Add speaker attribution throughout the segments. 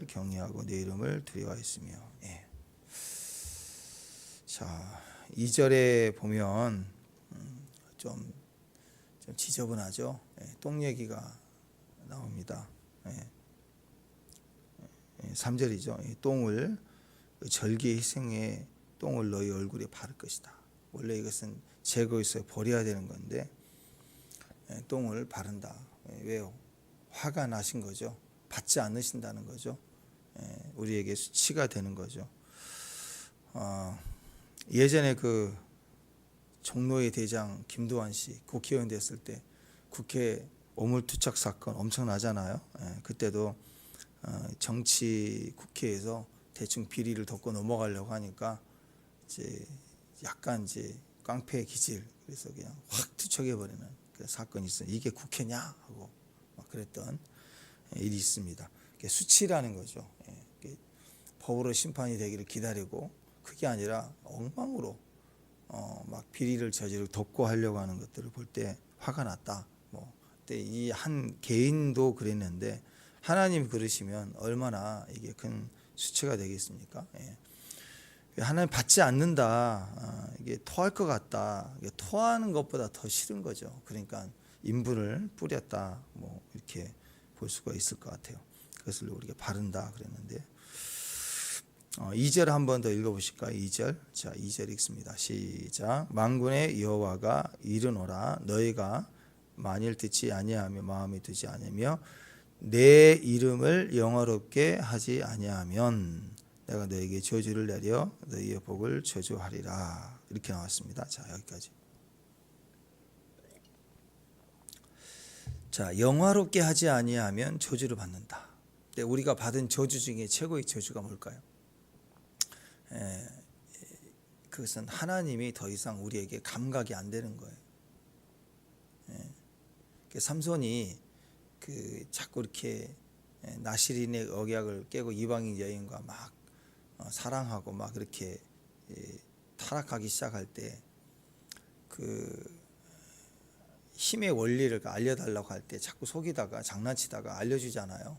Speaker 1: 경외하고 내 이름을 두려워했으며. 예. 자, 2절에 보면 좀 지저분하죠. 예, 똥 얘기가 나옵니다. 예. 3절이죠. 똥을 절기의 희생에 똥을 너희 얼굴에 바를 것이다. 원래 이것은 제거해서 버려야 되는 건데 똥을 바른다. 왜요? 화가 나신 거죠. 받지 않으신다는 거죠. 우리에게 수치가 되는 거죠. 예전에 그 종로의 대장 김두한 씨 국회의원 됐을 때 국회 오물투착 사건 엄청나잖아요. 그때도 정치 국회에서 대충 비리를 덮고 넘어가려고 하니까 이제 약간 이제 깡패 기질, 그래서 그냥 확 투척해 버리는 그 사건이 있어요. 이게 국회냐 하고 막 그랬던 일이 있습니다. 수치라는 거죠. 법으로 심판이 되기를 기다리고 그게 아니라 엉망으로 막 비리를 저지르고 덮고 하려고 하는 것들을 볼 때 화가 났다. 뭐 그때 이 한 개인도 그랬는데 하나님 그러시면 얼마나 이게 큰 수치가 되겠습니까? 하나님 받지 않는다. 이게 토할 것 같다. 이게 토하는 것보다 더 싫은 거죠. 그러니까 인분을 뿌렸다. 뭐 이렇게 볼 수가 있을 것 같아요. 그것을 우리가 바른다 그랬는데 2절 한 번 더 읽어보실까요? 2절. 자, 2절 읽습니다. 시작. 만군의 여호와가 이르노라 너희가 만일 듣지 아니하며 마음에 두지 아니하며 내 이름을 영화롭게 하지 아니하면 내가 너에게 저주를 내려 너희의 복을 저주하리라. 이렇게 나왔습니다. 자, 여기까지. 자, 영화롭게 하지 아니하면 저주를 받는다. 근데 우리가 받은 저주 중에 최고의 저주가 뭘까요? 그것은 하나님이 더 이상 우리에게 감각이 안 되는 거예요. 삼손이 자꾸 이렇게 나시린의 억약을 깨고 이방인 여인과 막 사랑하고 막 그렇게 타락하기 시작할 때 그 힘의 원리를 알려달라고 할 때 자꾸 속이다가 장난치다가 알려주잖아요.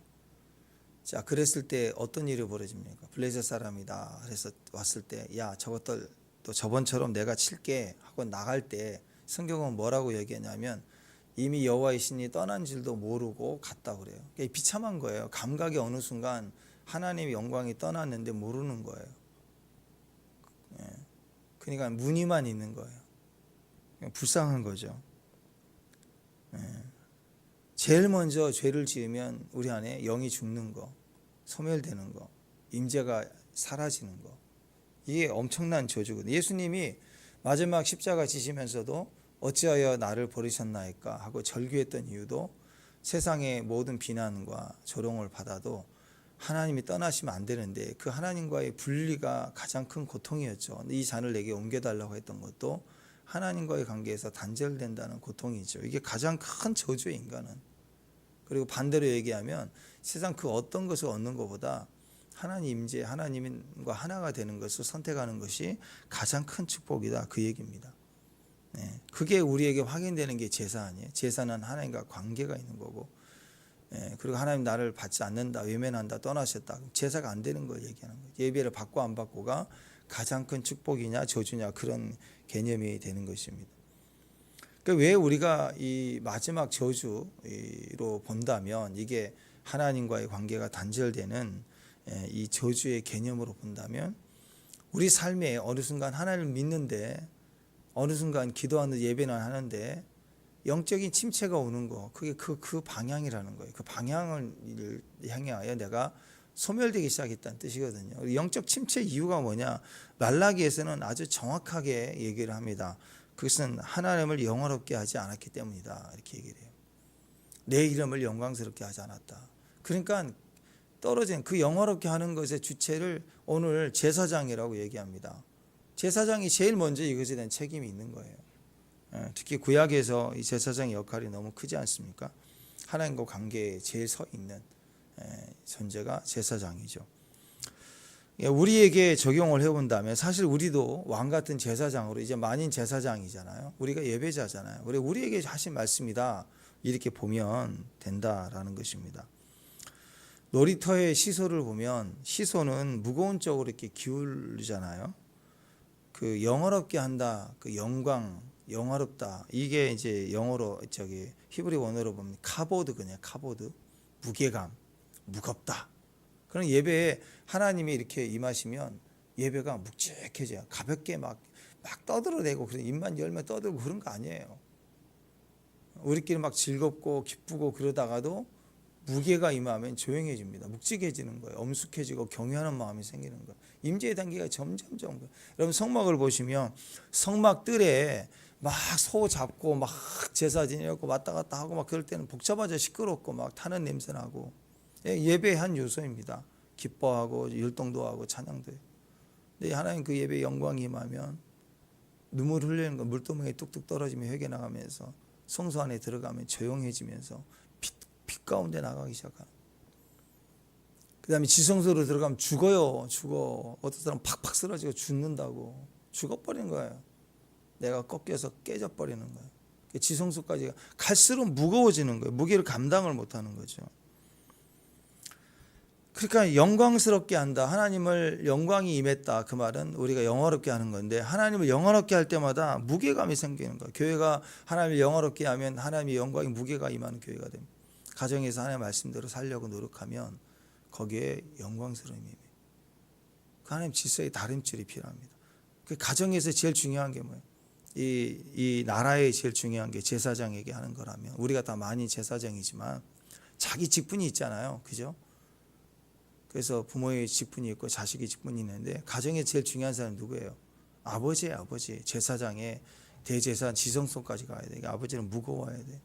Speaker 1: 자, 그랬을 때 어떤 일이 벌어집니까? 블레셋 사람이다. 그래서 왔을 때 야, 저것들 또 저번처럼 내가 칠게 하고 나갈 때 성경은 뭐라고 얘기하냐면 이미 여호와의 신이 떠난 줄도 모르고 갔다 그래요. 비참한 거예요. 감각이 어느 순간 하나님의 영광이 떠났는데 모르는 거예요. 그러니까 무늬만 있는 거예요. 불쌍한 거죠. 제일 먼저 죄를 지으면 우리 안에 영이 죽는 거, 소멸되는 거, 임재가 사라지는 거. 이게 엄청난 저주거든요. 예수님이 마지막 십자가 지시면서도 어찌하여 나를 버리셨나이까 하고 절규했던 이유도 세상의 모든 비난과 조롱을 받아도 하나님이 떠나시면 안 되는데 그 하나님과의 분리가 가장 큰 고통이었죠. 이 잔을 내게 옮겨달라고 했던 것도 하나님과의 관계에서 단절된다는 고통이죠. 이게 가장 큰 저주의 인간은. 그리고 반대로 얘기하면 세상 그 어떤 것을 얻는 것보다 하나님 임재, 하나님과 하나가 되는 것을 선택하는 것이 가장 큰 축복이다. 그 얘기입니다. 그게 우리에게 확인되는 게 제사 아니에요. 제사는 하나님과 관계가 있는 거고, 그리고 하나님 나를 받지 않는다, 외면한다, 떠나셨다. 제사가 안 되는 걸 얘기하는 거예요. 예배를 받고 안 받고가 가장 큰 축복이냐 저주냐 그런 개념이 되는 것입니다. 그러니까 왜 우리가 이 마지막 저주로 본다면 이게 하나님과의 관계가 단절되는 이 저주의 개념으로 본다면 우리 삶에 어느 순간 하나님을 믿는데 어느 순간 기도하는 예배는 하는데 영적인 침체가 오는 거, 그게 그 방향이라는 거예요. 그 방향을 향하여 내가 소멸되기 시작했다는 뜻이거든요. 영적 침체 이유가 뭐냐? 말라기에서는 아주 정확하게 얘기를 합니다. 그것은 하나님을 영화롭게 하지 않았기 때문이다. 이렇게 얘기를 해요. 내 이름을 영광스럽게 하지 않았다. 그러니까 떨어진 그 영화롭게 하는 것의 주체를 오늘 제사장이라고 얘기합니다. 제사장이 제일 먼저 이것에 대한 책임이 있는 거예요. 특히 구약에서 이 제사장의 역할이 너무 크지 않습니까? 하나님과 관계에 제일 서 있는 존재가 제사장이죠. 우리에게 적용을 해본다면 사실 우리도 왕 같은 제사장으로 이제 만인 제사장이잖아요. 우리가 예배자잖아요. 우리에게 하신 말씀이다. 이렇게 보면 된다라는 것입니다. 놀이터의 시소를 보면 시소는 무거운 쪽으로 이렇게 기울잖아요. 그 영화롭게 한다, 그 영광, 영화롭다. 이게 이제 영어로 저기 히브리 원어로 보면 카보드 그냥 카보드, 무게감, 무겁다. 그런 예배에 하나님이 이렇게 임하시면 예배가 묵직해져요. 가볍게 막 떠들어대고 그런 입만 열면 떠들고 그런 거 아니에요. 우리끼리 막 즐겁고 기쁘고 그러다가도 무게가 임하면 조용해집니다. 묵직해지는 거예요. 엄숙해지고 경외하는 마음이 생기는 거예요. 임재의 단계가 점점점. 여러분 성막을 보시면 성막 뜰에 막 소 잡고 막 제사 지내고 왔다 갔다 하고 막 그럴 때는 복잡하죠. 시끄럽고 막 타는 냄새 나고. 예배의 한 요소입니다. 기뻐하고 율동도 하고 찬양도 해요. 근데 하나님 그 예배의 영광이 임하면 눈물 흘리는 거 물두멍이 뚝뚝 떨어지며 회개 나가면서 성소 안에 들어가면 조용해지면서 빛 가운데 나가기 시작하는. 그 다음에 지성소로 들어가면 죽어. 어떤 사람 팍팍 쓰러지고 죽는다고. 죽어버리는 거예요. 내가 꺾여서 깨져버리는 거예요. 지성소까지 갈수록 무거워지는 거예요. 무게를 감당을 못하는 거죠. 그러니까 영광스럽게 한다. 하나님을 영광이 임했다. 그 말은 우리가 영화롭게 하는 건데 하나님을 영화롭게 할 때마다 무게감이 생기는 거예요. 교회가 하나님을 영화롭게 하면 하나님의 영광이 무게가 임하는 교회가 됩니다. 가정에서 하나님의 말씀대로 살려고 노력하면 거기에 영광스러움이 임해요. 하나님 질서의 다름질이 필요합니다. 그 가정에서 제일 중요한 게 뭐예요? 이 나라에 제일 중요한 게 제사장에게 하는 거라면 우리가 다 많이 제사장이지만 자기 직분이 있잖아요. 그죠? 그래서 부모의 직분이 있고 자식의 직분이 있는데 가정에 제일 중요한 사람은 누구예요? 아버지예요. 아버지. 제사장의 대제사장 지성소까지 가야 돼. 아버지는 무거워야 돼.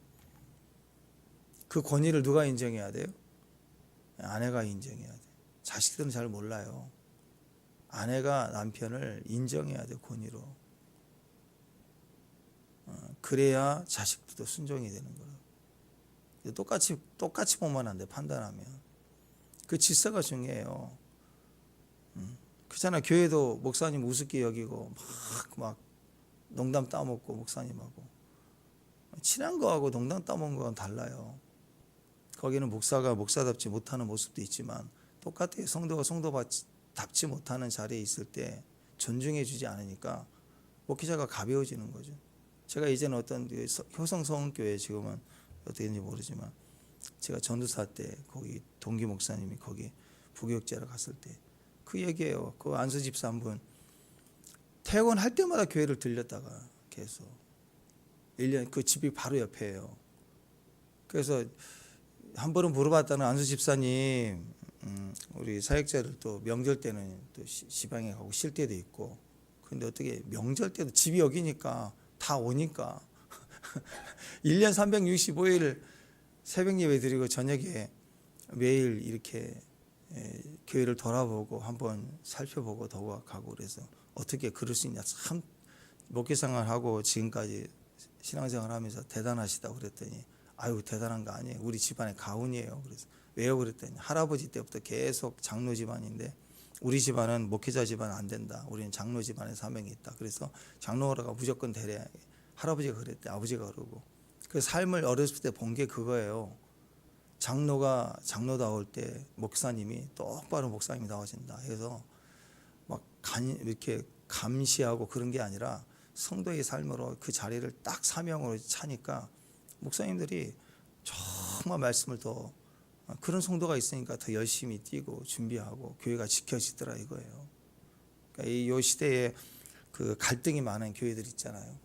Speaker 1: 그 권위를 누가 인정해야 돼요? 아내가 인정해야 돼. 자식들은 잘 몰라요. 아내가 남편을 인정해야 돼. 권위로. 그래야 자식들도 순종이 되는 거예요. 똑같이 보면 안 돼. 판단하면. 그 질서가 중요해요. 그렇잖아. 교회도 목사님 우습게 여기고 막 농담 따먹고 목사님하고 친한 거하고 농담 따먹는 거는 달라요. 거기는 목사가 목사답지 못하는 모습도 있지만 똑같아요. 성도가 성도답지 못하는 자리에 있을 때 존중해 주지 않으니까 목회자가 가벼워지는 거죠. 제가 이제는 어떤 효성성교회 지금은 어떻게 되는지 모르지만 제가 전도사 때 거기 동기 목사님이 거기 부교육자로 갔을 때 그 얘기예요. 그 안수 집사 한 분 퇴근할 때마다 교회를 들렸다가 계속 1년 그 집이 바로 옆에요. 그래서 한 번은 물어봤다는 안수 집사님 우리 사역자들 또 명절 때는 또 지방에 가고 쉴 때도 있고 근데 어떻게 명절 때도 집이 여기니까 다 오니까 1년 365일 새벽 예배 드리고 저녁에 매일 이렇게 교회를 돌아보고 한번 살펴보고 도와가고 그래서 어떻게 그럴 수 있냐. 참 목회생활 하고 지금까지 신앙생활 하면서 대단하시다고 그랬더니 아유 대단한 거 아니에요. 우리 집안의 가훈이에요. 그래서 왜요? 그랬더니 할아버지 때부터 계속 장로 집안인데 우리 집안은 목회자 집안 안 된다. 우리는 장로 집안에 사명이 있다. 그래서 장로가 무조건 되래. 할아버지가 그랬대. 아버지가 그러고. 그 삶을 어렸을 때 본 게 그거예요. 장로가 장로다울 때 목사님이 똑바로 목사님이 나와진다. 그래서 막 이렇게 감시하고 그런 게 아니라 성도의 삶으로 그 자리를 딱 사명으로 차니까 목사님들이 정말 말씀을 더 그런 성도가 있으니까 더 열심히 뛰고 준비하고 교회가 지켜지더라 이거예요. 그러니까 이 시대에 그 갈등이 많은 교회들 있잖아요.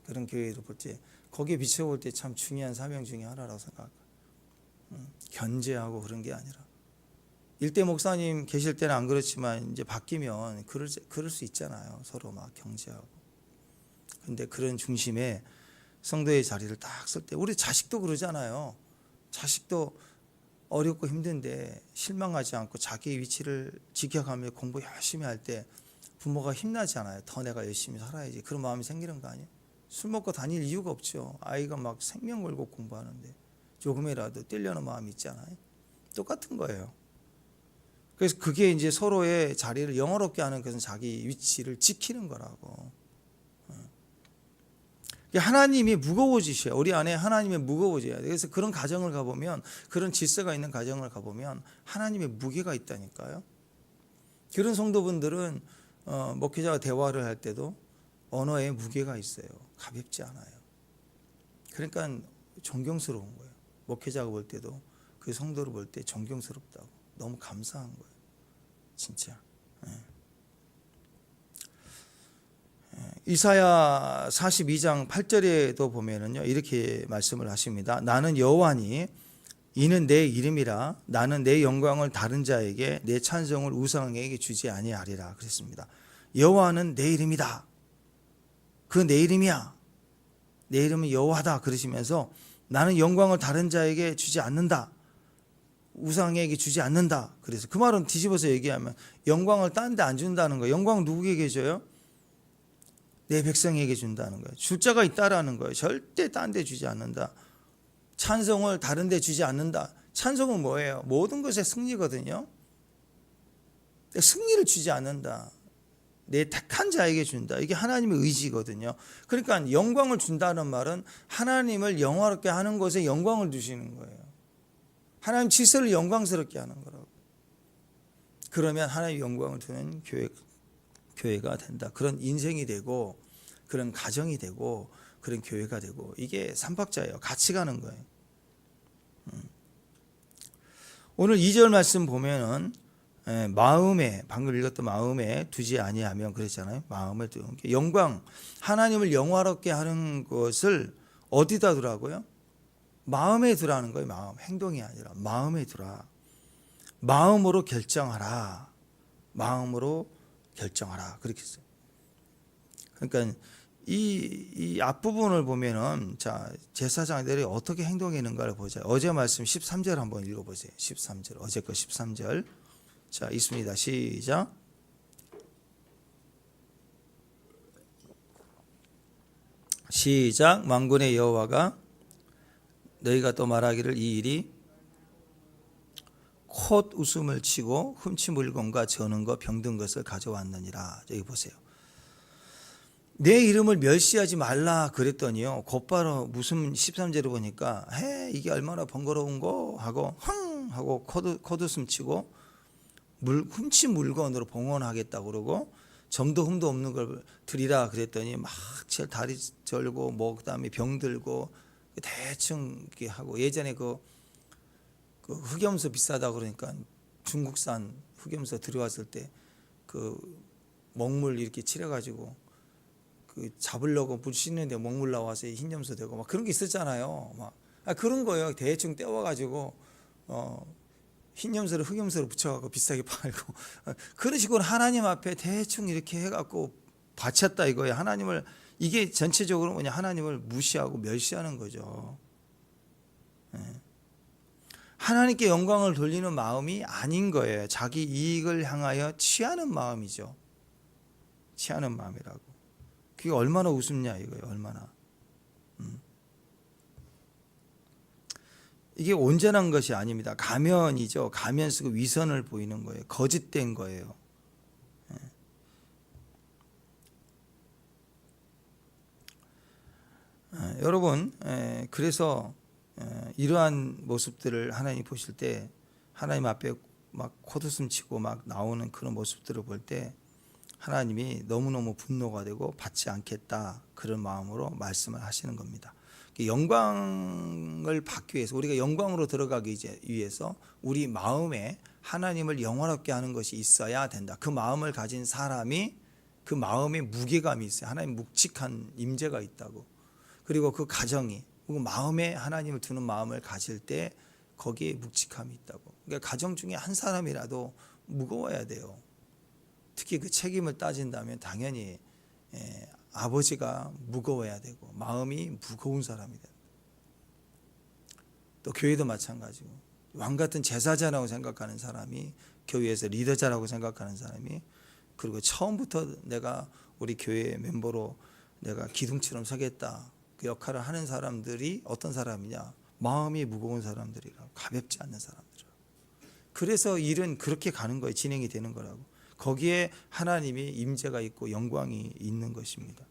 Speaker 1: 그런 교회를 볼 때 거기에 비춰볼 때 참 중요한 사명 중에 하나라고 생각합니다. 견제하고 그런 게 아니라 일대 목사님 계실 때는 안 그렇지만 이제 바뀌면 그럴 수 있잖아요. 서로 막 경제하고. 근데 그런 중심에 성도의 자리를 딱 쓸 때 우리 자식도 그러잖아요. 자식도 어렵고 힘든데 실망하지 않고 자기 위치를 지켜가며 공부 열심히 할 때 부모가 힘나잖아요. 더 내가 열심히 살아야지. 그런 마음이 생기는 거 아니에요? 술 먹고 다닐 이유가 없죠. 아이가 막 생명 걸고 공부하는데 조금이라도 뛰려는 마음이 있잖아요. 똑같은 거예요. 그래서 그게 이제 서로의 자리를 영어롭게 하는 것은 자기 위치를 지키는 거라고. 하나님이 무거워지셔요. 우리 안에 하나님이 무거워져야 돼요. 그래서 그런 가정을 가보면, 그런 질서가 있는 가정을 가보면 하나님의 무게가 있다니까요. 그런 성도분들은 목회자와 대화를 할 때도 언어에 무게가 있어요. 가볍지 않아요. 그러니까 존경스러운 거예요. 목회자가 볼 때도 그 성도를 볼 때 존경스럽다고, 너무 감사한 거예요. 진짜. 이사야 42장 8절에도 보면은요, 이렇게 말씀을 하십니다. 나는 여호와니 이는 내 이름이라. 나는 내 영광을 다른 자에게, 내 찬송을 우상에게 주지 아니하리라 그랬습니다. 여호와는 내 이름이다. 그 내 이름이야. 내 이름은 여호와다 그러시면서 나는 영광을 다른 자에게 주지 않는다. 우상에게 주지 않는다. 그래서 그 말은 뒤집어서 얘기하면 영광을 딴 데 안 준다는 거예요. 영광 누구에게 줘요? 내 백성에게 준다는 거예요. 줄 자가 있다라는 거예요. 절대 딴 데 주지 않는다. 찬송을 다른 데 주지 않는다. 찬송은 뭐예요? 모든 것의 승리거든요. 승리를 주지 않는다. 내 택한 자에게 준다. 이게 하나님의 의지거든요. 그러니까 영광을 준다는 말은 하나님을 영화롭게 하는 것에 영광을 두시는 거예요. 하나님 질서를 영광스럽게 하는 거라고. 그러면 하나님의 영광을 두는 교회가 된다. 그런 인생이 되고, 그런 가정이 되고, 그런 교회가 되고, 이게 삼박자예요. 같이 가는 거예요. 오늘 2절 말씀 보면은 마음에, 방금 읽었던 마음에 두지 아니하면 그랬잖아요. 마음에 두는 게 영광, 하나님을 영화롭게 하는 것을 어디다 두라고요? 마음에 두라는 거예요. 마음, 행동이 아니라 마음에 두라. 마음으로 결정하라. 마음으로 결정하라. 그렇게 했어요. 그러니까 이 앞부분을 보면은, 자, 제사장들이 어떻게 행동했는가를 보자. 어제 말씀 13절 한번 읽어보세요. 13절. 어제 거 13절. 자, 있습니다. 시작. 시작. 만군의 여호와가 너희가 또 말하기를 이 일이 콧 웃음을 치고 훔친 물건과 저는 것 병든 것을 가져왔느니라. 여기 보세요. 내 이름을 멸시하지 말라 그랬더니요, 곧바로 무슨 13절을 보니까 이게 얼마나 번거로운 거 하고 흥 하고 콧웃음 치고 훔친 물건으로 봉헌하겠다고 그러고, 점도 흠도 없는 걸 드리라 그랬더니 막 다리 절고 뭐 그다음에 병 들고 대충 이렇게 하고. 예전에 그 흑염소 비싸다고 그러니까 중국산 흑염소 들어왔을 때 그 먹물 이렇게 칠해가지고 그 잡으려고 물 씻는데 먹물 나와서 흰염소 되고 막 그런 게 있었잖아요. 막 그런 거예요. 대충 떼워가지고 흰염소를 흑염소로 붙여갖고 비싸게 팔고 그런 식으로 하나님 앞에 대충 이렇게 해갖고 바쳤다 이거예요. 하나님을, 이게 전체적으로 뭐냐, 하나님을 무시하고 멸시하는 거죠. 하나님께 영광을 돌리는 마음이 아닌 거예요. 자기 이익을 향하여 취하는 마음이죠. 취하는 마음이라고. 그게 얼마나 우습냐 이거예요. 얼마나. 이게 온전한 것이 아닙니다. 가면이죠. 가면 쓰고 위선을 보이는 거예요. 거짓된 거예요. 여러분, 그래서 이러한 모습들을 하나님 보실 때, 하나님 앞에 막 콧웃음 치고 막 나오는 그런 모습들을 볼 때 하나님이 너무너무 분노가 되고 받지 않겠다, 그런 마음으로 말씀을 하시는 겁니다. 영광을 받기 위해서, 우리가 영광으로 들어가기 위해서 우리 마음에 하나님을 영화롭게 하는 것이 있어야 된다. 그 마음을 가진 사람이, 그 마음에 무게감이 있어요. 하나님 묵직한 임재가 있다고. 그리고 그 가정이, 그 마음에 하나님을 두는 마음을 가질 때 거기에 묵직함이 있다고. 그러니까 가정 중에 한 사람이라도 무거워야 돼요. 특히 그 책임을 따진다면 당연히 아버지가 무거워야 되고, 마음이 무거운 사람이 된다. 또 교회도 마찬가지고, 왕 같은 제사자라고 생각하는 사람이, 교회에서 리더자라고 생각하는 사람이, 그리고 처음부터 내가 우리 교회 멤버로 내가 기둥처럼 서겠다, 그 역할을 하는 사람들이 어떤 사람이냐? 마음이 무거운 사람들이라고, 가볍지 않는 사람들이라고. 그래서 일은 그렇게 가는 거예요. 진행이 되는 거라고. 거기에 하나님이 임재가 있고 영광이 있는 것입니다.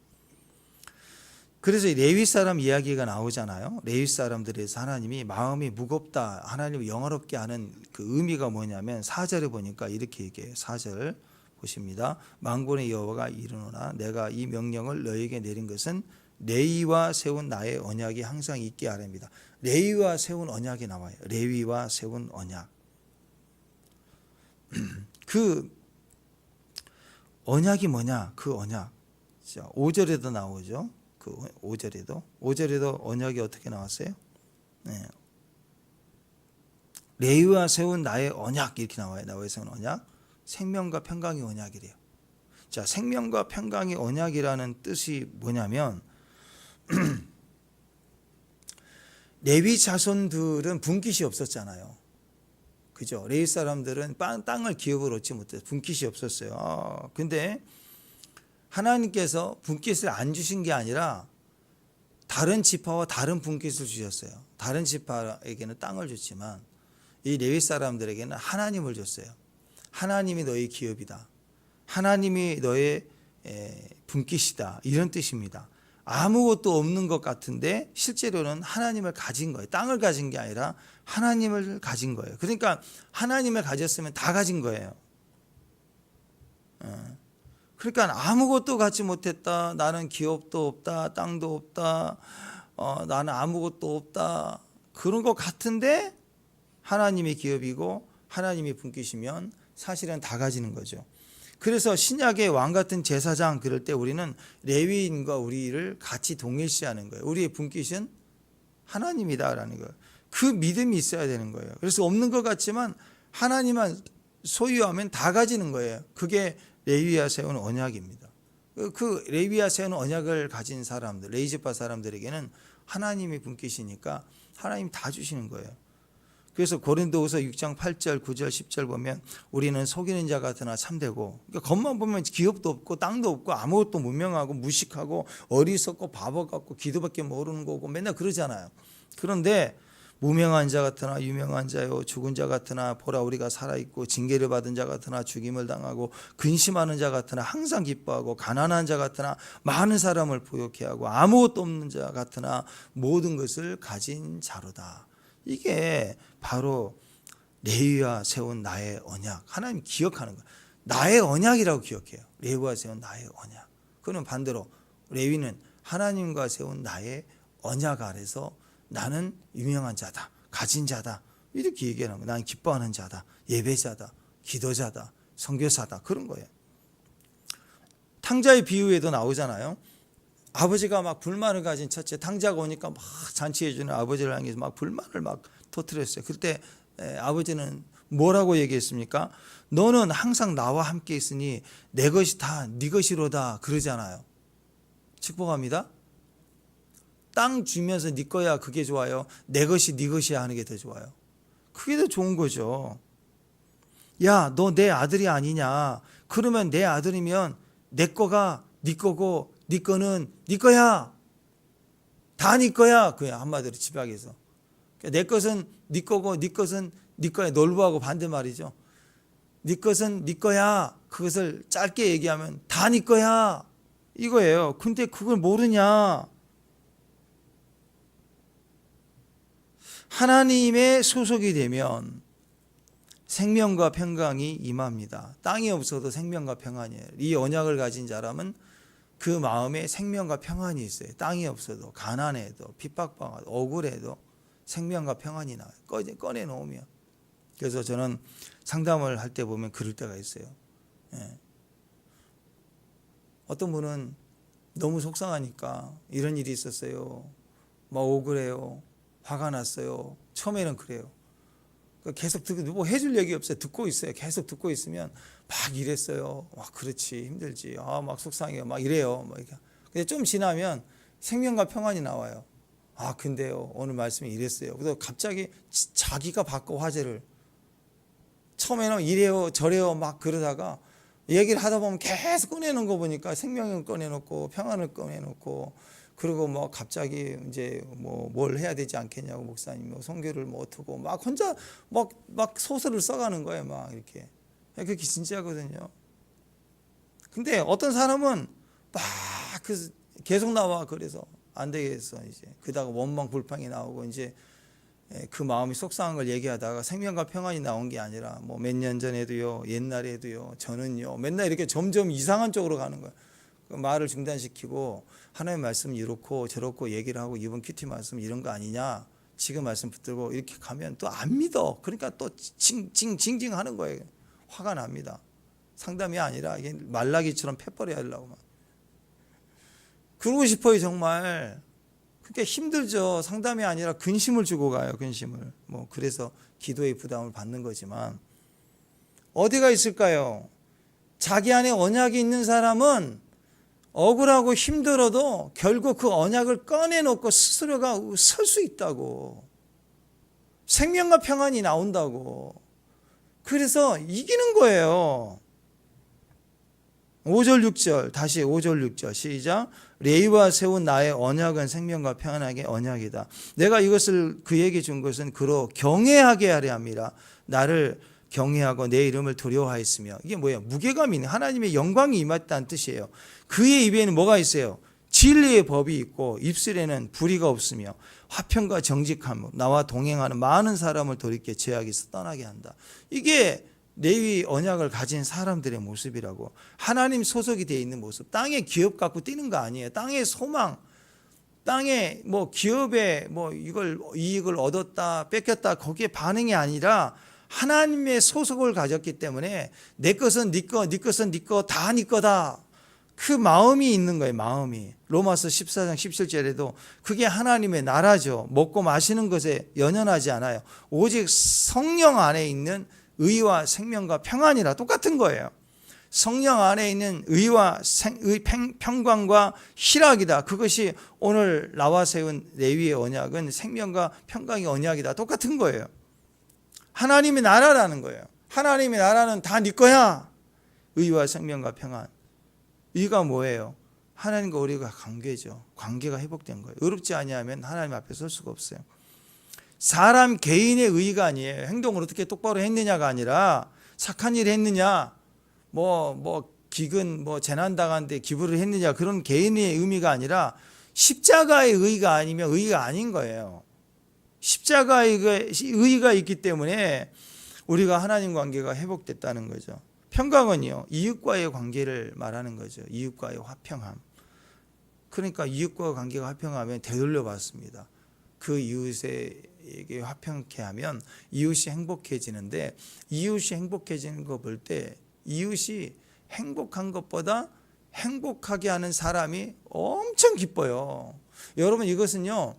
Speaker 1: 그래서 레위 사람 이야기가 나오잖아요. 레위 사람들에서 하나님이 마음이 무겁다, 하나님을 영화롭게 하는 그 의미가 뭐냐면 4절에 보니까 이렇게 얘기해요. 4절 보십니다. 만군의 여호와가 이르노나 내가 이 명령을 너에게 내린 것은 레위와 세운 나의 언약이 항상 있게 하렵니다. 레위와 세운 언약이 나와요. 레위와 세운 언약. 그 언약이 뭐냐? 그 언약. 5절에도 나오죠. 그 5절에도 언약이 어떻게 나왔어요? 네. 레위와 세운 나의 언약 이렇게 나와요. 나의 세운 언약. 생명과 평강의 언약이래요. 자, 생명과 평강의 언약이라는 뜻이 뭐냐면 레위 자손들은 분깃이 없었잖아요. 그죠? 레위 사람들은 땅을 기업으로 얻지 못해서 분깃이 없었어요. 근데 하나님께서 분깃을 안 주신 게 아니라 다른 지파와 다른 분깃을 주셨어요. 다른 지파에게는 땅을 줬지만 이 레위 사람들에게는 하나님을 줬어요. 하나님이 너의 기업이다. 하나님이 너의 분깃이다. 이런 뜻입니다. 아무것도 없는 것 같은데 실제로는 하나님을 가진 거예요. 땅을 가진 게 아니라 하나님을 가진 거예요. 그러니까 하나님을 가졌으면 다 가진 거예요. 그러니까 아무것도 갖지 못했다. 나는 기업도 없다. 땅도 없다. 나는 아무것도 없다. 그런 것 같은데 하나님이 기업이고 하나님이 분깃이면 사실은 다 가지는 거죠. 그래서 신약의 왕 같은 제사장 그럴 때 우리는 레위인과 우리를 같이 동일시하는 거예요. 우리의 분깃은 하나님이다라는 거예요. 그 믿음이 있어야 되는 거예요. 그래서 없는 것 같지만 하나님만 소유하면 다 가지는 거예요. 그게 레위와 세운 언약입니다. 그 레위와 세운 언약을 가진 사람들, 레위 지파 사람들에게는 하나님이 분깃이니까 하나님 다 주시는 거예요. 그래서 고린도후서 6장 8절, 9절, 10절 보면 우리는 속이는 자 같으나 참되고, 그러니까 겉만 보면 기업도 없고 땅도 없고 아무것도 무명하고 무식하고 어리석고 바보 같고 기도밖에 모르는 거고 맨날 그러잖아요. 그런데 무명한 자 같으나 유명한 자요, 죽은 자 같으나 보라 우리가 살아있고, 징계를 받은 자 같으나 죽임을 당하고, 근심하는 자 같으나 항상 기뻐하고, 가난한 자 같으나 많은 사람을 부욕해 하고, 아무것도 없는 자 같으나 모든 것을 가진 자로다. 이게 바로 레위와 세운 나의 언약. 하나님 기억하는 거예요. 나의 언약이라고 기억해요. 레위와 세운 나의 언약. 그는 반대로 레위는 하나님과 세운 나의 언약 아래서 나는 유명한 자다, 가진 자다, 이렇게 얘기하는 거예요. 나는 기뻐하는 자다, 예배자다, 기도자다, 선교사다, 그런 거예요. 탕자의 비유에도 나오잖아요. 아버지가 막 불만을 가진 첫째, 탕자가 오니까 막 잔치해주는 아버지를 향해서 막 불만을 막 터뜨렸어요. 그때 아버지는 뭐라고 얘기했습니까? 너는 항상 나와 함께 있으니 내 것이 다 네 것이로다 그러잖아요. 축복합니다. 땅 주면서 네 거야 그게 좋아요? 내 것이 네 것이야 하는 게 더 좋아요? 그게 더 좋은 거죠. 야, 너 내 아들이 아니냐? 그러면 내 아들이면 내 거가 네 거고 네 거는 네 거야. 다 네 거야. 그냥 한마디로 집약해서. 내 것은 네 거고 네 것은 네 거야. 놀부하고 반대말이죠. 네 것은 네 거야. 그것을 짧게 얘기하면 다 네 거야. 이거예요. 근데 그걸 모르냐? 하나님의 소속이 되면 생명과 평강이 임합니다. 땅이 없어도 생명과 평안이에요. 이 언약을 가진 사람은 그 마음에 생명과 평안이 있어요. 땅이 없어도, 가난해도, 핍박받아도, 억울해도 생명과 평안이 나와요. 꺼내놓으면. 그래서 저는 상담을 할 때 보면 그럴 때가 있어요. 어떤 분은 너무 속상하니까 이런 일이 있었어요. 막 억울해요. 화가 났어요. 처음에는 그래요. 계속 듣고 뭐 해줄 얘기 없어요. 듣고 있어요. 계속 듣고 있으면 막 이랬어요. 와, 그렇지 힘들지. 막 속상해요. 막 이래요. 막 이렇게. 근데 좀 지나면 생명과 평안이 나와요. 근데요 오늘 말씀이 이랬어요. 그래서 갑자기 자기가 바꿔 화제를. 처음에는 이래요 저래요 막 그러다가 얘기를 하다 보면 계속 꺼내는 거 보니까 생명을 꺼내놓고 평안을 꺼내놓고, 그리고 뭐 갑자기 이제 뭐 뭘 해야 되지 않겠냐고 목사님 뭐 선교를 뭐 어떻고 막 혼자 막 소설을 써가는 거예요. 막 이렇게. 그게 진짜거든요. 근데 어떤 사람은 막 계속 나와. 그래서 안 되겠어 이제. 그러다가 원망 불평이 나오고 이제 그 마음이 속상한 걸 얘기하다가 생명과 평안이 나온 게 아니라 뭐 몇 년 전에도요, 옛날에도요, 저는요, 맨날 이렇게 점점 이상한 쪽으로 가는 거예요. 그 말을 중단시키고 하나님의 말씀 이렇고 저렇고 얘기를 하고 이번 큐티 말씀 이런 거 아니냐, 지금 말씀 붙들고 이렇게 가면 또 안 믿어. 그러니까 또 징징하는 거예요. 화가 납니다. 상담이 아니라 이게 말라기처럼 패버려야 하려고 막. 그러고 싶어요 정말. 그게 힘들죠. 상담이 아니라 근심을 주고 가요. 근심을. 뭐 그래서 기도의 부담을 받는 거지만 어디가 있을까요? 자기 안에 언약이 있는 사람은 억울하고 힘들어도 결국 그 언약을 꺼내놓고 스스로가 설 수 있다고. 생명과 평안이 나온다고. 그래서 이기는 거예요. 5절 6절 다시 5절 6절 시작. 레위와 세운 나의 언약은 생명과 평안하게 언약이다. 내가 이것을 그에게 준 것은 그로 경외하게 하려 함이라. 나를 경외하고 내 이름을 두려워하였으며. 이게 뭐예요? 무게감이 있는 하나님의 영광이 임했다는 뜻이에요. 그의 입에는 뭐가 있어요? 진리의 법이 있고 입술에는 불의가 없으며 화평과 정직함으로 나와 동행하는 많은 사람을 돌이켜 죄악에서 떠나게 한다. 이게 레위 언약을 가진 사람들의 모습이라고. 하나님 소속이 되어 있는 모습. 땅의 기업 갖고 뛰는 거 아니에요. 땅의 소망, 땅의 뭐 기업에 뭐 이걸 이익을 얻었다 뺏겼다 거기에 반응이 아니라 하나님의 소속을 가졌기 때문에 내 것은 네 거, 네 것은 네 거, 다 네 거다. 그 마음이 있는 거예요. 마음이. 로마서 14장 17절에도 그게 하나님의 나라죠. 먹고 마시는 것에 연연하지 않아요. 오직 성령 안에 있는 의와 생명과 평안이라 똑같은 거예요. 성령 안에 있는 의와 평강과 희락이다. 그것이 오늘 나와 세운 레위의 언약은 생명과 평강의 언약이다. 똑같은 거예요. 하나님의 나라라는 거예요. 하나님의 나라는 다 네 거야. 의와 생명과 평안. 의가 뭐예요? 하나님과 우리가 관계죠. 관계가 회복된 거예요. 의롭지 아니하면 하나님 앞에 설 수가 없어요. 사람 개인의 의의가 아니에요. 행동을 어떻게 똑바로 했느냐가 아니라 착한 일 했느냐, 기근 재난 당한데 기부를 했느냐, 그런 개인의 의미가 아니라 십자가의 의의가 아니면 의의가 아닌 거예요. 십자가의 의의가 있기 때문에 우리가 하나님 관계가 회복됐다는 거죠. 평강은요, 이웃과의 관계를 말하는 거죠. 이웃과의 화평함. 그러니까 이웃과 관계가 화평하면 되돌려 받습니다. 그 이웃에게 화평케 하면 이웃이 행복해지는데, 이웃이 행복해지는 거 볼 때 이웃이 행복한 것보다 행복하게 하는 사람이 엄청 기뻐요. 여러분, 이것은요,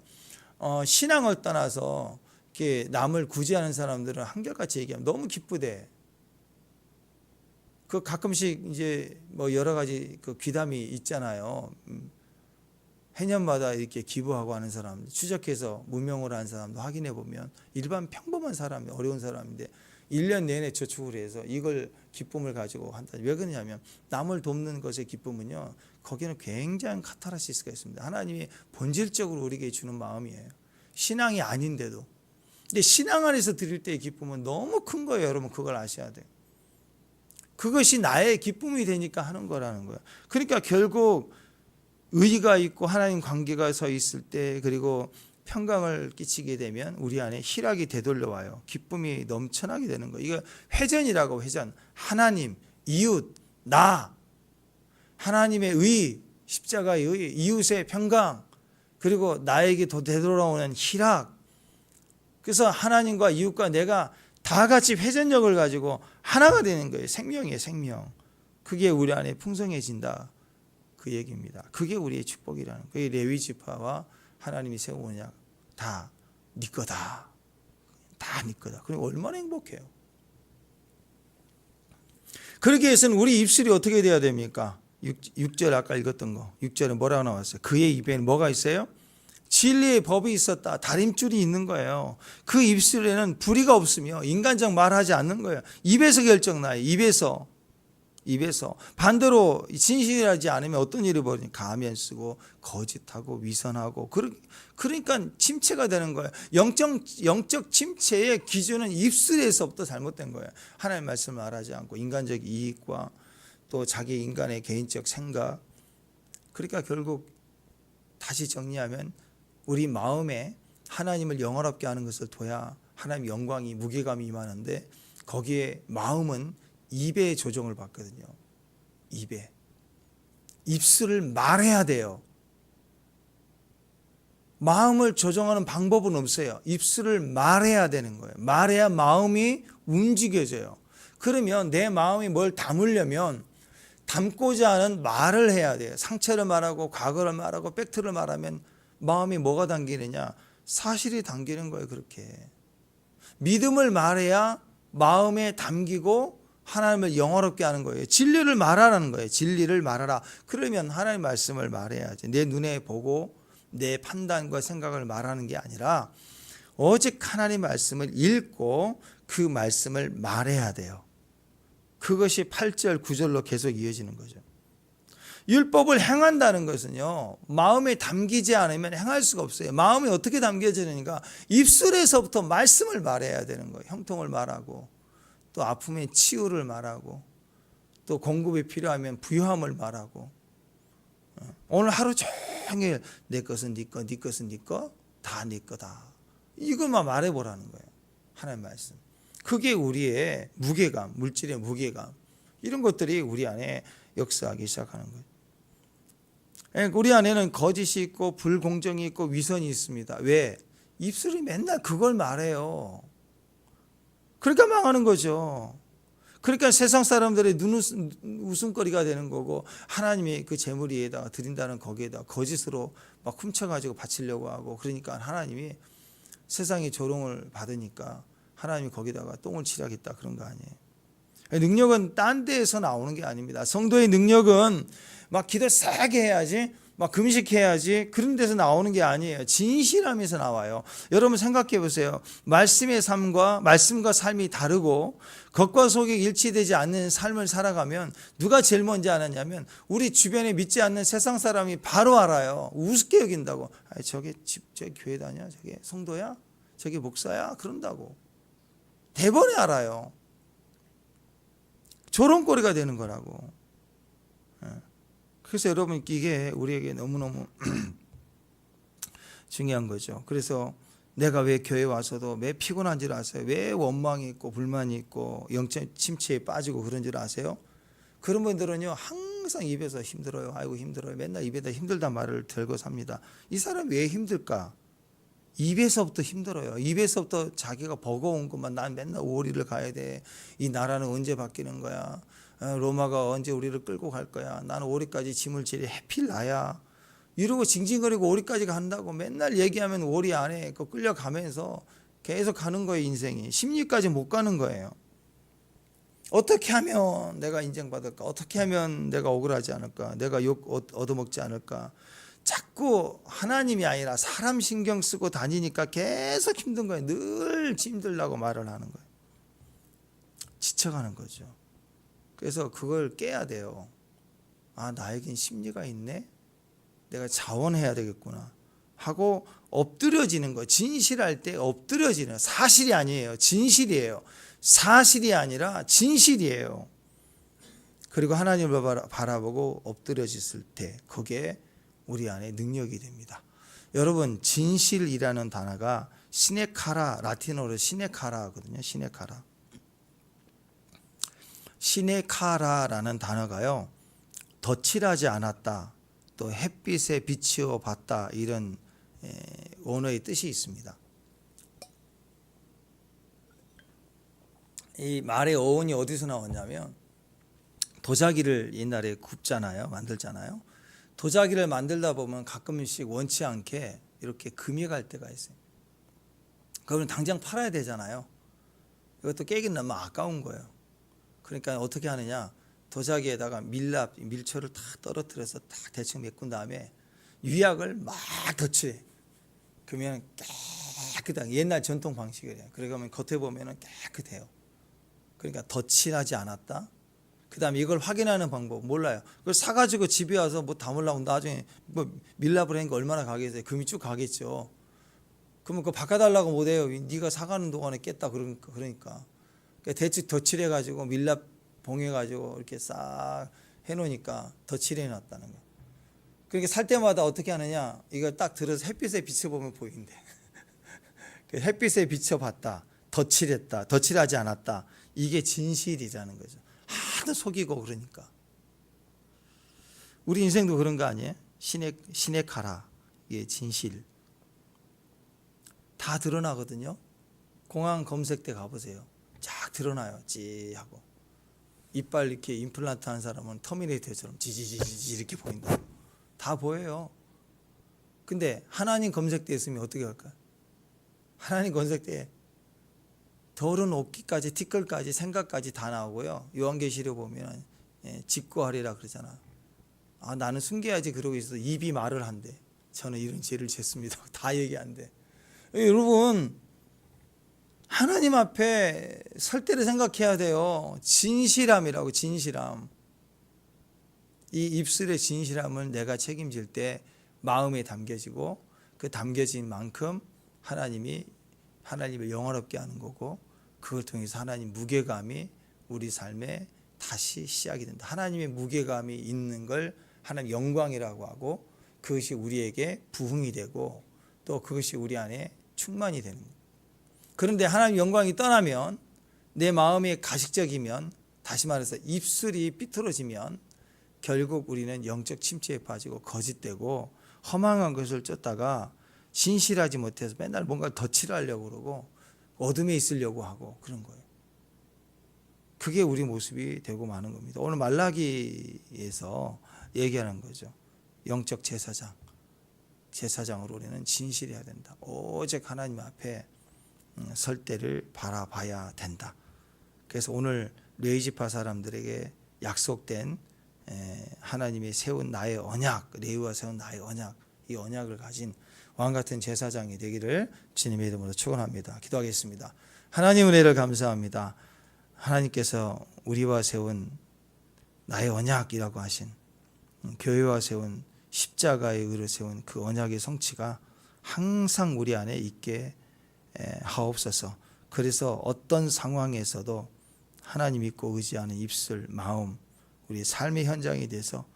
Speaker 1: 신앙을 떠나서 이렇게 남을 구제하는 사람들은 한결같이 얘기하면 너무 기쁘대. 그 가끔씩 이제 여러 가지 그 귀담이 있잖아요. 해년마다 이렇게 기부하고 하는 사람, 추적해서 무명으로 하는 사람도 확인해 보면 일반 평범한 사람이, 어려운 사람인데 1년 내내 저축을 해서 이걸 기쁨을 가지고 한다. 왜 그러냐면 남을 돕는 것의 기쁨은요, 거기는 굉장한 카타르시스가 있습니다. 하나님이 본질적으로 우리에게 주는 마음이에요. 신앙이 아닌데도. 근데 신앙 안에서 드릴 때의 기쁨은 너무 큰 거예요. 여러분, 그걸 아셔야 돼요. 그것이 나의 기쁨이 되니까 하는 거라는 거예요. 그러니까 결국 의의가 있고 하나님 관계가 서 있을 때, 그리고 평강을 끼치게 되면 우리 안에 희락이 되돌려와요. 기쁨이 넘쳐나게 되는 거예요. 이거 회전이라고. 회전. 하나님, 이웃, 나, 하나님의 의, 십자가의 의, 이웃의 평강, 그리고 나에게 더 되돌아오는 희락. 그래서 하나님과 이웃과 내가 다 같이 회전력을 가지고 하나가 되는 거예요. 생명이에요, 생명. 그게 우리 안에 풍성해진다, 그 얘기입니다. 그게 우리의 축복이라는 거예요. 그게 레위 지파와 하나님이 세운 언약, 다 네 거다. 다 네 거다. 그리고 얼마나 행복해요. 그러기 위해서는 우리 입술이 어떻게 돼야 됩니까? 6절 아까 읽었던 거. 6절에 뭐라고 나왔어요? 그의 입에는 뭐가 있어요? 진리의 법이 있었다. 다림줄이 있는 거예요. 그 입술에는 불의가 없으며 인간적 말하지 않는 거예요. 입에서 결정나요. 입에서. 반대로 진실하지 않으면 어떤 일이 벌어지냐? 가면 쓰고 거짓하고 위선하고, 그러니까 침체가 되는 거예요. 영적 침체의 기준은 입술에서부터 잘못된 거예요. 하나님의 말씀을 말하지 않고 인간적 이익과 또 자기 인간의 개인적 생각. 그러니까 결국 다시 정리하면 우리 마음에 하나님을 영화롭게 하는 것을 둬야 하나님의 영광이 무게감이 임하는데 거기에 마음은 입의 조정을 받거든요. 입에. 입술을 말해야 돼요. 마음을 조정하는 방법은 없어요. 입술을 말해야 되는 거예요. 말해야 마음이 움직여져요. 그러면 내 마음이 뭘 담으려면 담고자 하는 말을 해야 돼요. 상처를 말하고 과거를 말하고 팩트를 말하면 마음이 뭐가 담기느냐? 사실이 담기는 거예요. 그렇게. 믿음을 말해야 마음에 담기고 하나님을 영화롭게 하는 거예요. 진리를 말하라는 거예요. 진리를 말하라. 그러면 하나님의 말씀을 말해야지. 내 눈에 보고 내 판단과 생각을 말하는 게 아니라 오직 하나님의 말씀을 읽고 그 말씀을 말해야 돼요. 그것이 8절 9절로 계속 이어지는 거죠. 율법을 행한다는 것은요, 마음에 담기지 않으면 행할 수가 없어요. 마음이 어떻게 담겨지는가? 입술에서부터 말씀을 말해야 되는 거예요. 형통을 말하고 또 아픔의 치유를 말하고 또 공급이 필요하면 부유함을 말하고 오늘 하루 종일 내 것은 네 거, 네 것은 네 거, 다 네 거다. 이것만 말해보라는 거예요. 하나님 말씀. 그게 우리의 무게감, 물질의 무게감 이런 것들이 우리 안에 역사하기 시작하는 거예요. 우리 안에는 거짓이 있고 불공정이 있고 위선이 있습니다. 왜? 입술이 맨날 그걸 말해요. 그러니까 망하는 거죠. 그러니까 세상 사람들의 웃음거리가 되는 거고 하나님이 그 재물 위에다가 드린다는 거기에다 거짓으로 막 훔쳐가지고 바치려고 하고 그러니까 하나님이 세상이 조롱을 받으니까 하나님이 거기다가 똥을 치라겠다 그런 거 아니에요. 능력은 딴 데에서 나오는 게 아닙니다. 성도의 능력은 막 기도 세게 해야지 막 금식해야지 그런 데서 나오는 게 아니에요. 진실함에서 나와요. 여러분 생각해 보세요. 말씀의 삶과 삶이 다르고 겉과 속이 일치되지 않는 삶을 살아가면 누가 제일 먼저 아느냐면 우리 주변에 믿지 않는 세상 사람이 바로 알아요. 우습게 여긴다고. 저게 저기 교회 다녀? 저게 성도야? 저게 목사야? 그런다고. 대번에 알아요. 조롱거리가 되는 거라고. 그래서 여러분 이게 우리에게 너무너무 중요한 거죠. 그래서 내가 왜 교회 와서도 왜 피곤한 줄 아세요? 왜 원망이 있고 불만이 있고 영적 침체에 빠지고 그런 줄 아세요? 그런 분들은요 항상 입에서 힘들어요. 아이고 힘들어요. 맨날 입에다 힘들단 말을 들고 삽니다. 이 사람 왜 힘들까? 입에서부터 힘들어요. 입에서부터 자기가 버거운 것만 난 맨날 오리를 가야 돼. 이 나라는 언제 바뀌는 거야? 로마가 언제 우리를 끌고 갈 거야? 나는 오리까지 짐을 지리 해필 나야. 이러고 징징거리고 오리까지 간다고 맨날 얘기하면 오리 안에 끌려가면서 계속 가는 거예요. 인생이. 심리까지 못 가는 거예요. 어떻게 하면 내가 인정받을까? 어떻게 하면 내가 억울하지 않을까? 내가 욕 얻어먹지 않을까? 자꾸 하나님이 아니라 사람 신경 쓰고 다니니까 계속 힘든 거예요. 늘 힘들다고 말을 하는 거예요. 지쳐가는 거죠. 그래서 그걸 깨야 돼요. 아, 나에겐 심리가 있네? 내가 자원해야 되겠구나 하고 엎드려지는 거. 진실할 때 엎드려지는, 사실이 아니에요. 진실이에요. 사실이 아니라 진실이에요. 그리고 하나님을 바라보고 엎드려졌을 때 그게 우리 안에 능력이 됩니다. 여러분, 진실이라는 단어가 시네카라, 라틴어로 시네카라거든요. 시네카라. 시네카라라는 단어가요, 덧칠하지 않았다, 또 햇빛에 비추어 봤다, 이런 언어의 뜻이 있습니다. 이 말의 어원이 어디서 나왔냐면 도자기를 옛날에 굽잖아요. 만들잖아요. 도자기를 만들다 보면 가끔씩 원치 않게 이렇게 금이 갈 때가 있어요. 그러면 당장 팔아야 되잖아요. 이것도 깨긴 너무 아까운 거예요. 그러니까 어떻게 하느냐, 도자기에다가 밀초를 다 떨어뜨려서 딱 대충 메꾼 다음에 유약을 막 덧칠해. 그러면 깨끗한 옛날 전통 방식이래요. 그러면 겉에 보면 깨끗해요. 그러니까 덧칠하지 않았다. 그 다음에 이걸 확인하는 방법 몰라요. 그걸 사가지고 집에 와서 뭐 담으려고 나중에 뭐 밀랍을 하니까 얼마나 가겠어요. 금이 쭉 가겠죠. 그러면 그거 바꿔달라고 못해요. 네가 사가는 동안에 깼다 그러니까. 대충 덧칠해가지고 밀랍 봉해가지고 이렇게 싹 해놓으니까 덧칠해놨다는 거예요. 그러니까 살 때마다 어떻게 하느냐, 이거 딱 들어서 햇빛에 비춰보면 보이는데 햇빛에 비춰봤다, 덧칠했다, 덧칠하지 않았다, 이게 진실이라는 거죠. 하도 속이고. 그러니까 우리 인생도 그런 거 아니에요? 시내카라, 이게 진실 다 드러나거든요. 공항 검색대 가보세요. 쫙 드러나요. 찌하고 이빨 이렇게 임플란트 한 사람은 터미네이터처럼 지지지지 이렇게 보인다. 다 보여요. 근데 하나님 검색대에 있으면 어떻게 할까요? 하나님 검색대에 더러운 옷기까지, 티끌까지, 생각까지 다 나오고요. 요한계시록 보면 직고하리라 그러잖아. 아, 나는 숨겨야지 그러고 있어서 입이 말을 한대. 저는 이런 죄를 졌습니다. 다 얘기한대. 여러분, 하나님 앞에 설 때를 생각해야 돼요. 진실함이라고, 진실함. 이 입술의 진실함을 내가 책임질 때 마음에 담겨지고, 그 담겨진 만큼 하나님을 영화롭게 하는 거고, 그걸 통해서 하나님 무게감이 우리 삶에 다시 시작이 된다. 하나님의 무게감이 있는 걸 하나님 영광이라고 하고, 그것이 우리에게 부흥이 되고, 또 그것이 우리 안에 충만이 되는 거예요. 그런데 하나님 영광이 떠나면, 내 마음이 가식적이면, 다시 말해서 입술이 삐뚤어지면 결국 우리는 영적 침체에 빠지고 거짓되고 허망한 것을 쫓다가 진실하지 못해서 맨날 뭔가를 덧칠하려고 그러고 어둠에 있으려고 하고 그런 거예요. 그게 우리 모습이 되고 마는 겁니다. 오늘 말라기에서 얘기하는 거죠. 영적 제사장으로 우리는 진실해야 된다. 오직 하나님 앞에 설 때를 바라봐야 된다. 그래서 오늘 레위지파 사람들에게 약속된 하나님이 세운 나의 언약, 레위와 세운 나의 언약, 이 언약을 가진 왕같은 제사장이 되기를 주님의 이름으로 축원합니다. 기도하겠습니다. 하나님 은혜를 감사합니다. 하나님께서 우리와 세운 나의 언약이라고 하신, 교회와 세운 십자가의 의를 세운 그 언약의 성취가 항상 우리 안에 있게 하옵소서. 그래서 어떤 상황에서도 하나님 믿고 의지하는 입술, 마음, 우리 삶의 현장이 돼서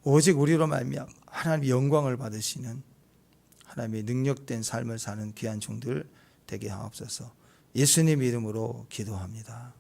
Speaker 1: 오직 우리로 말미암아 하나님의 영광을 받으시는 하나님의 능력된 삶을 사는 귀한 종들 되게 하옵소서. 예수님 이름으로 기도합니다.